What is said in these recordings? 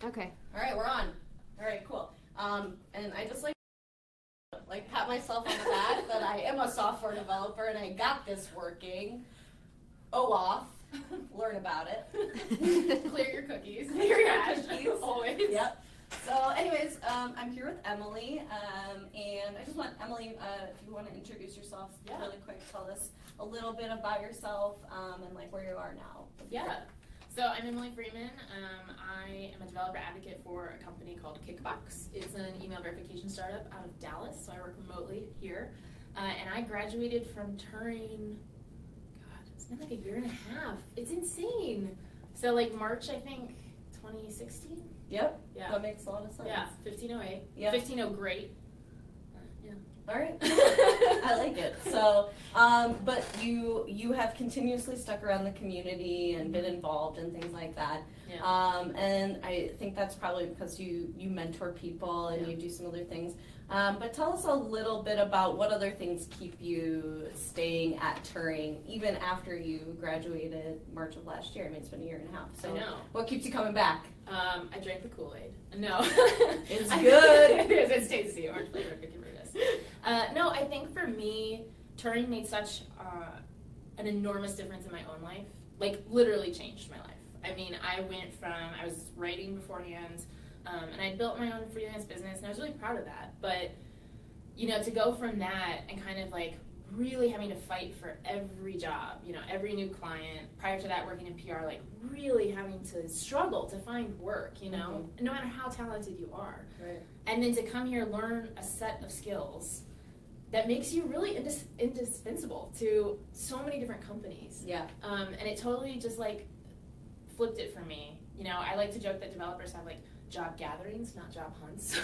Okay. All right, we're on. All right, cool. And I just like pat myself on the back that I am a software developer and I got this working. OAuth, learn about it. Clear your cookies. Clear your cookies. Always. Yep. So anyways, I'm here with Emily, and I just want, Emily, if you want to introduce yourself really quick, tell us a little bit about yourself, and like where you are now. Yeah. So I'm Emily Freeman. I am a developer advocate for a company called Kickbox. It's an email verification startup out of Dallas, so I work remotely here. And I graduated from Turing, God, it's been like a year and a half. It's insane. So like March, I think, 2016? Yep. Yeah. That makes a lot of sense. Yeah, 1508. Yep. 1508 great. Yeah. All right. I like it. So, but you have continuously stuck around the community and been involved in things like that. Yeah. And I think that's probably because you mentor people and you do some other things. But tell us a little bit about what other things keep you staying at Turing even after you graduated March of last year. I mean, it's been a year and a half. So I know. What keeps you coming back? I drank the Kool-Aid. No. It's good. It is. It's tasty. Orange flavored. Good for this. No, I think for me, Turing made such an enormous difference in my own life. Like, literally changed my life. I mean, I was writing beforehand, and I built my own freelance business, and I was really proud of that. But, you know, to go from that and kind of like really having to fight for every job, you know, every new client, prior to that working in PR, like really having to struggle to find work, you know, no matter how talented you are. Right. And then to come here, learn a set of skills that makes you really indispensable to so many different companies. Yeah. And it totally just like flipped it for me. You know, I like to joke that developers have like job gatherings, not job hunts.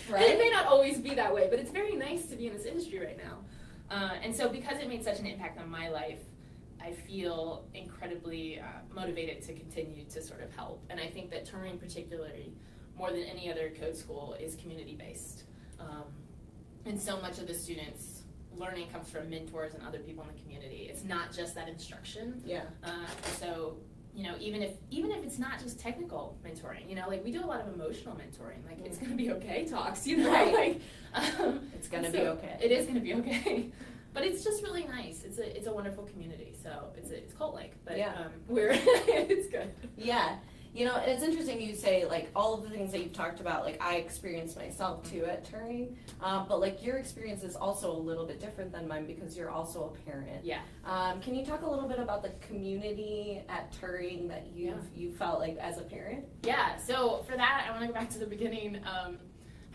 Right. It may not always be that way, but it's very nice to be in this industry right now. And so because it made such an impact on my life, I feel incredibly motivated to continue to sort of help. And I think that Turing particularly, more than any other code school, is community-based. And so much of the students' learning comes from mentors and other people in the community. It's not just that instruction. Yeah. So, you know, even if it's not just technical mentoring, you know, like we do a lot of emotional mentoring, like it's gonna be okay talks, you know, Right. like It's gonna be okay. It is gonna be okay, but it's just really nice. It's a wonderful community, so it's cult-like, but it's good. Yeah. You know, and it's interesting you say, like, all of the things that you've talked about, like, I experienced myself, too, at Turing, but, like, your experience is also a little bit different than mine because you're also a parent. Yeah. Can you talk a little bit about the community at Turing that you felt like as a parent? Yeah, so for that, I want to go back to the beginning.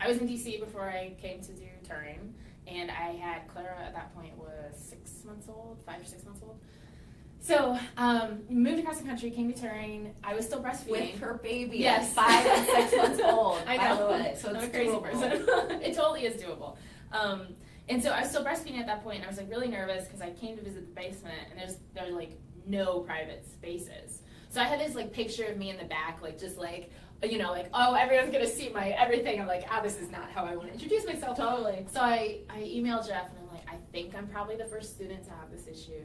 I was in D.C. before I came to do Turing, and I had Clara at that point was 6 months old, 5 or 6 months old. So, moved across the country, came to Turing. I was still breastfeeding. With her baby yes. at 5 and 6 months old, I know. by the way. So it's I'm a crazy doable. person. It totally is doable. And so I was still breastfeeding at that point, and I was like really nervous because I came to visit the basement, and there's like no private spaces. So I had this like picture of me in the back, like just like, you know, like, oh, everyone's gonna see my everything. I'm like, this is not how I want to introduce myself. Totally. So I emailed Jeff, and I'm like, I think I'm probably the first student to have this issue.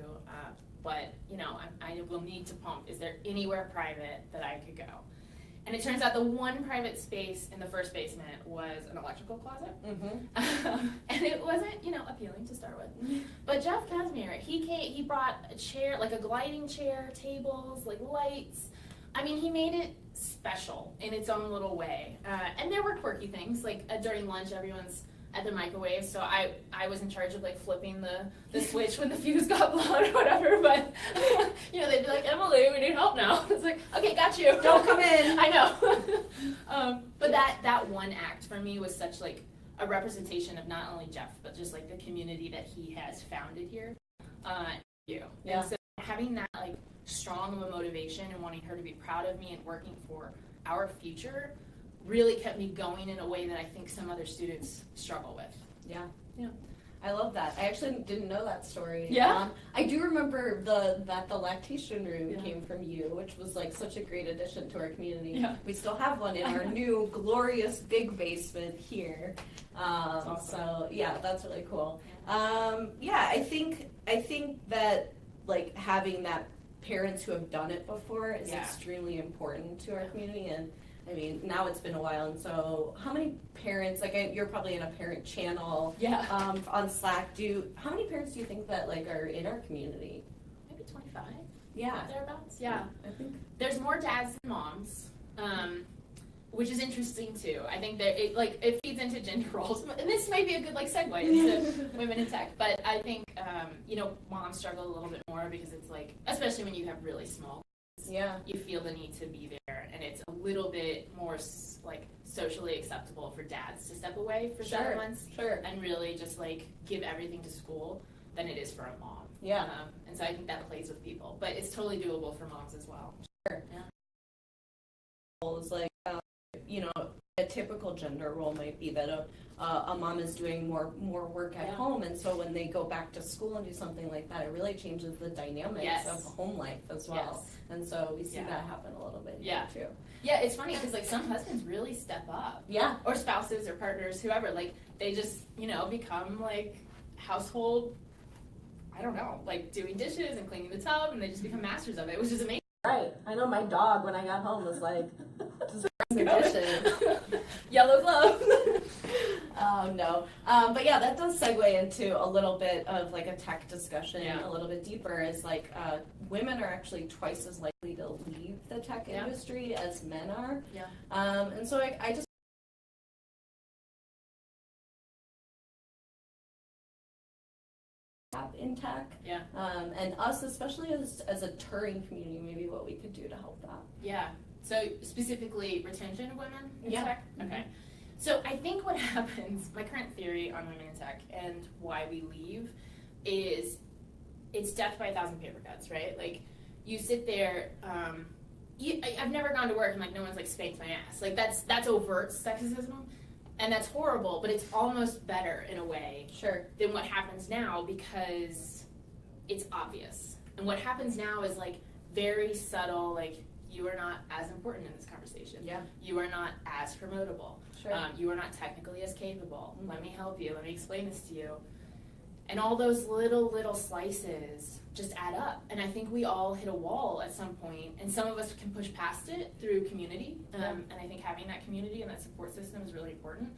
But, you know, I will need to pump. Is there anywhere private that I could go? And it turns out the one private space in the first basement was an electrical closet. And it wasn't, you know, appealing to start with. But Jeff Casimir, he brought a chair, like a gliding chair, tables, like lights. I mean, he made it special in its own little way. And there were quirky things, like during lunch, everyone's at the microwave, so I was in charge of like flipping the switch when the fuse got blown or whatever, but you know, they'd be like, Emily, we need help now. It's like, okay, got you. Don't come in. I know. But that one act for me was such like a representation of not only Jeff, but just like the community that he has founded here. Yeah. And so having that like strong of a motivation and wanting her to be proud of me and working for our future really kept me going in a way that I think some other students struggle with. Yeah. Yeah. I love that. I actually didn't know that story. Yeah. I do remember that the lactation room came from you, which was like such a great addition to our community. Yeah. We still have one in our new glorious big basement here. Awesome. So yeah, that's really cool. I think that like having that parents who have done it before is extremely important to our community, and I mean, now it's been a while, and so how many parents, like you're probably in a parent channel on Slack, how many parents do you think that like are in our community? Maybe 25. Yeah. Thereabouts. Yeah. I think. There's more dads than moms. Which is interesting too. I think that it feeds into gender roles, and this might be a good like segue into women in tech. But I think moms struggle a little bit more because it's like, especially when you have really small kids, you feel the need to be there, and it's a little bit more like socially acceptable for dads to step away for 7 months and really just like give everything to school than it is for a mom. Yeah. And so I think that plays with people, but it's totally doable for moms as well. Sure. Yeah. It's like. A typical gender role might be that a mom is doing more work at home, and so when they go back to school and do something like that, it really changes the dynamics of home life as well. And so we see that happen a little bit here too. Yeah, it's funny because like some husbands really step up. Yeah. Or spouses or partners, whoever, like they just, become like household, I don't know, like doing dishes and cleaning the tub, and they just become masters of it, which is amazing. Right. I know my dog when I got home was like, dishes. Yellow glove. Oh no. But yeah, that does segue into a little bit of like a tech discussion a little bit deeper, is like women are actually twice as likely to leave the tech industry as men are. Yeah. And so I just in tech. Yeah. And us, especially as a Turing community, maybe what we could do to help that. Yeah. So specifically retention of women in tech? Okay. So I think what happens, my current theory on women in tech and why we leave is it's death by 1,000 paper cuts, right? Like you sit there, I've never gone to work and like no one's like spanked my ass. Like that's overt sexism. And that's horrible, but it's almost better in a way than what happens now because it's obvious. And what happens now is like very subtle, like you are not as important in this conversation. Yeah. You are not as promotable. Sure. You are not technically as capable. Mm-hmm. Let me help you. Let me explain this to you. And all those little slices just add up. And I think we all hit a wall at some point, and some of us can push past it through community. And I think having that community and that support system is really important.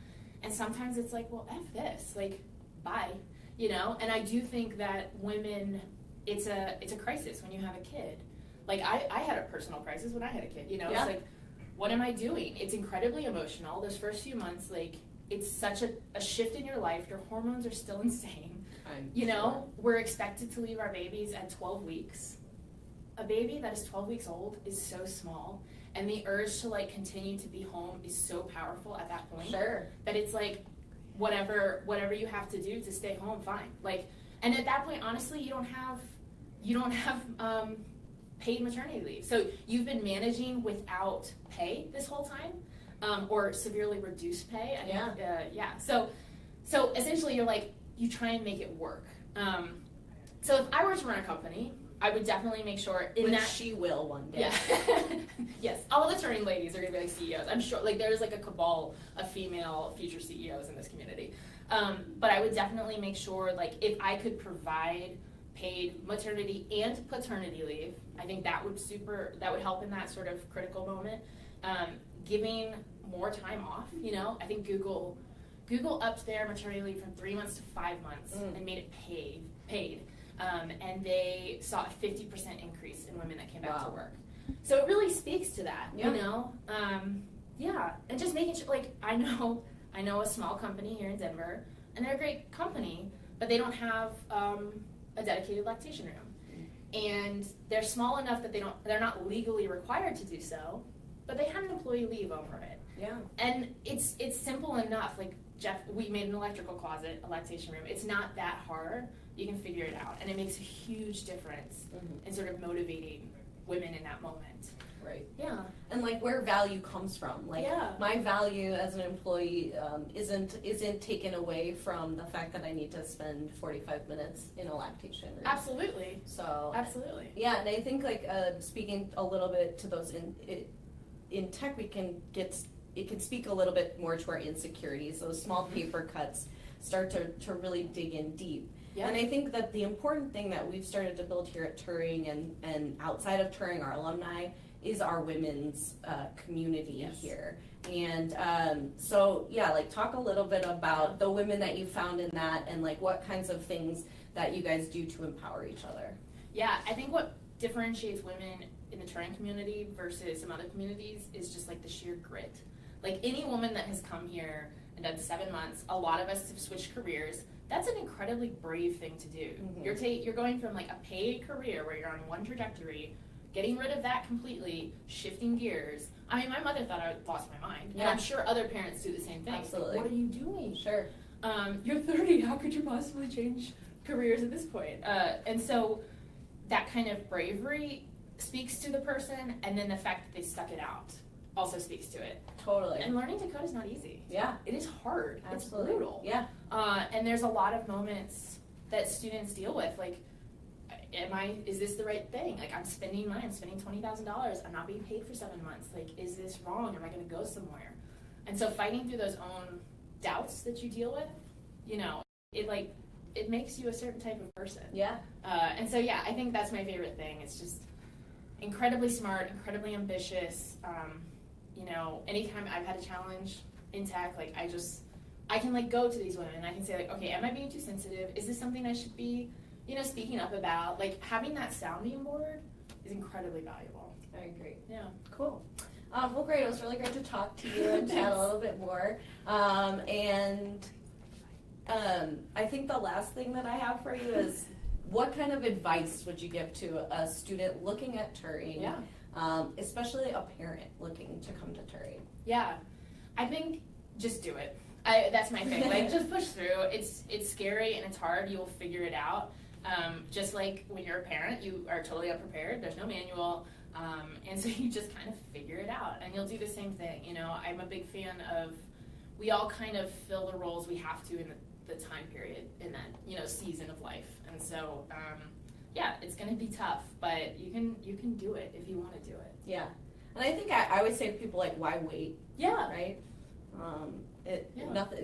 And sometimes it's like, well, F this, like, bye, And I do think that women, it's a crisis when you have a kid. Like I had a personal crisis when I had a kid, It's like, what am I doing? It's incredibly emotional. Those first few months, like, it's such a shift in your life. Your hormones are still insane. We're expected to leave our babies at 12 weeks. A baby that is 12 weeks old is so small, and the urge to like continue to be home is so powerful at that point. Sure. That it's like whatever you have to do to stay home, fine. Like, and at that point, honestly, you don't have paid maternity leave. So you've been managing without pay this whole time, or severely reduced pay. So essentially, you're like, you try and make it work. So if I were to run a company, I would definitely make sure she will one day. Yeah. Yes, all of the Turing ladies are gonna be like CEOs. I'm sure, like there's like a cabal of female future CEOs in this community. But I would definitely make sure, like, if I could provide paid maternity and paternity leave, I think that would help in that sort of critical moment. Giving more time off, I think Google upped their maternity leave from 3 months to 5 months and made it paid. And they saw a 50% increase in women that came back to work. So it really speaks to that, and just making sure, like, I know a small company here in Denver, and they're a great company, but they don't have a dedicated lactation room. And they're small enough that they're not legally required to do so, but they had an employee leave over it. Yeah. And it's simple enough. Like, Jeff, we made an electrical closet, a lactation room. It's not that hard. You can figure it out. And it makes a huge difference in sort of motivating women in that moment. Right. Yeah. And like where value comes from. Like my value as an employee isn't taken away from the fact that I need to spend 45 minutes in a lactation room. Absolutely. So absolutely. Yeah, and I think like speaking a little bit to those in tech, it can speak a little bit more to our insecurities. Those small paper cuts start to really dig in deep. Yeah. And I think that the important thing that we've started to build here at Turing and outside of Turing, our alumni, is our women's community Yes. here. And so yeah, like talk a little bit about the women that you found in that, and like what kinds of things that you guys do to empower each other. Yeah, I think what differentiates women in the Turing community versus some other communities is just like the sheer grit. Like any woman that has come here and done 7 months, a lot of us have switched careers. That's an incredibly brave thing to do. Mm-hmm. You're going from like a paid career where you're on one trajectory, getting rid of that completely, shifting gears. I mean, my mother thought I lost my mind, and I'm sure other parents do the same thing. Absolutely. Like, what are you doing? Sure. You're 30. How could you possibly change careers at this point? And so that kind of bravery speaks to the person, and then the fact that they stuck it out also speaks to it. Totally. And learning to code is not easy. Yeah. It is hard. Absolutely. It's brutal. Yeah. And there's a lot of moments that students deal with, like, is this the right thing? Like, I'm spending money, I'm spending $20,000, I'm not being paid for 7 months. Like, is this wrong? Am I gonna go somewhere? And so fighting through those own doubts that you deal with, you know, it makes you a certain type of person. Yeah. And so, yeah, I think that's my favorite thing. It's just incredibly smart, incredibly ambitious. You know, anytime I've had a challenge in tech, like, I can like go to these women and I can say, like, okay, am I being too sensitive? Is this something I should be, you know, speaking up about? Like, having that sounding board is incredibly valuable. I agree. Yeah. Cool. Well, great. It was really great to talk to you and chat a little bit more. I think the last thing that I have for you is, what kind of advice would you give to a student looking at Turing, especially a parent looking to come to Turing? Yeah, I think just do it. That's my thing. Like, just push through. It's scary and it's hard. You will figure it out. Just like when you're a parent, you are totally unprepared. There's no manual, and so you just kind of figure it out. And you'll do the same thing. You know, I'm a big fan of, we all kind of fill the roles we have to in the time period in that, you know, season of life. And so, yeah, it's going to be tough, but you can do it if you want to do it. Yeah, and I think I would say to people, like, why wait? Yeah. Right.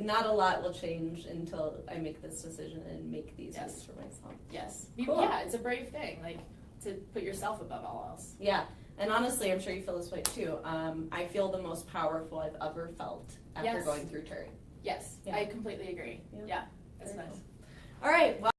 Not a lot will change until I make this decision and make these moves for myself. Yes. Cool. Yeah, it's a brave thing, like, to put yourself above all else. Yeah, and honestly, I'm sure you feel this way too. I feel the most powerful I've ever felt after going through Turing. Yes, I completely agree. Yeah, that's nice. All right. Well.